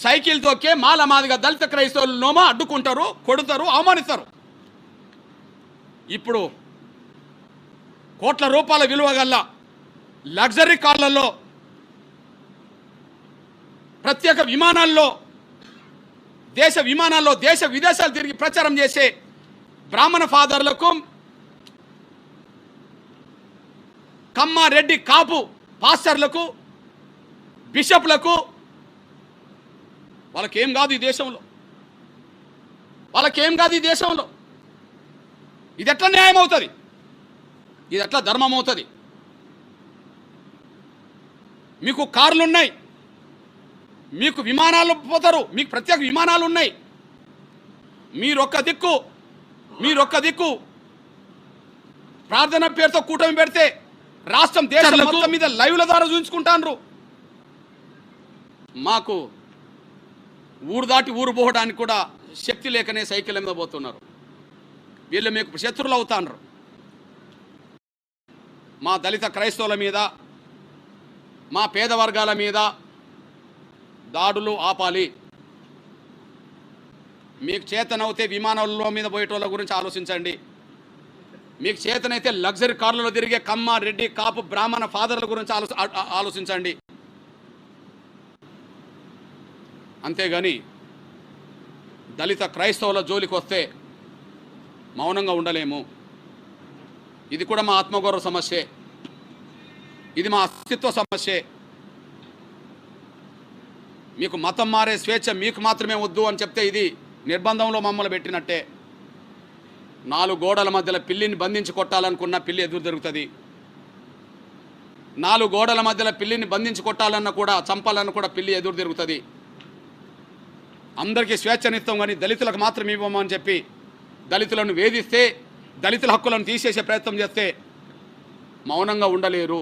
Cycle తొక్కే మాల మాదిగా దళిత క్రైస్తవులు నోమా అడ్డుకుంటారు, కొడతారు, అవమానిస్తారు. ఇప్పుడు కోట్ల రూపాయల విలువ గల లగ్జరీ కార్లలో, ప్రత్యేక విమానాల్లో, దేశ విమానాల్లో దేశ విదేశాలు తిరిగి ప్రచారం చేసే బ్రాహ్మణ ఫాదర్లకు, కమ్మ రెడ్డి కాపు పాస్టర్లకు, బిషప్లకు వాళ్ళకేం కాదు ఈ దేశంలో, వాళ్ళకేం కాదు ఈ దేశంలో. ఇది ఎట్లా న్యాయం అవుతుంది? ఇది ఎట్లా ధర్మం అవుతుంది? మీకు కార్లు ఉన్నాయి, మీకు విమానాలు పోతారు, మీకు ప్రత్యేక విమానాలు ఉన్నాయి. మీరొక్క దిక్కు ప్రార్థన పేరుతో కూటమి పెడితే రాష్ట్రం దేశం మొత్తం మీద లైవ్ల ద్వారా చూపించుకుంటారు. మాకు ఊరు దాటి ఊరు పోవడానికి కూడా శక్తి లేకనే సైకిల్ మీద పోతున్నారు. వీళ్ళు మీకు శత్రువులు అవుతాండ్రు. మా దళిత క్రైస్తవుల మీద, మా పేద వర్గాల మీద దాడులు ఆపాలి. మీకు చేతనవుతే విమానాల్లో మీద పోయేటోళ్ళ గురించి ఆలోచించండి. మీకు చేతనైతే లగ్జరీ కార్లలో తిరిగే కమ్మ రెడ్డి కాపు బ్రాహ్మణ ఫాదర్ల గురించి ఆలోచించండి. అంతేగాని దళిత క్రైస్తవుల జోలికి వస్తే మౌనంగా ఉండలేము. ఇది కూడా మా ఆత్మగౌరవ సమస్యే, ఇది మా అస్తిత్వ సమస్యే. మీకు మతం మారే స్వేచ్ఛ మీకు మాత్రమే వద్దు అని చెప్తే ఇది నిర్బంధంలో మమ్మల్ని పెట్టినట్టే. 4 గోడల మధ్యలో పిల్లిని బంధించి కొట్టాలనుకున్న పిల్లి ఎదురు దొరుకుతుంది. 4 గోడల మధ్యలో పిల్లిని బంధించి కొట్టాలన్న కూడా, చంపాలన్న కూడా పిల్లి ఎదురు తిరుగుతుంది. అందరికీ స్వేచ్ఛనిస్తాం కానీ దళితులకు మాత్రం ఇవ్వమని చెప్పి దళితులను వేధిస్తే, దళితుల హక్కులను తీసేసే ప్రయత్నం చేస్తే మౌనంగా ఉండలేరు.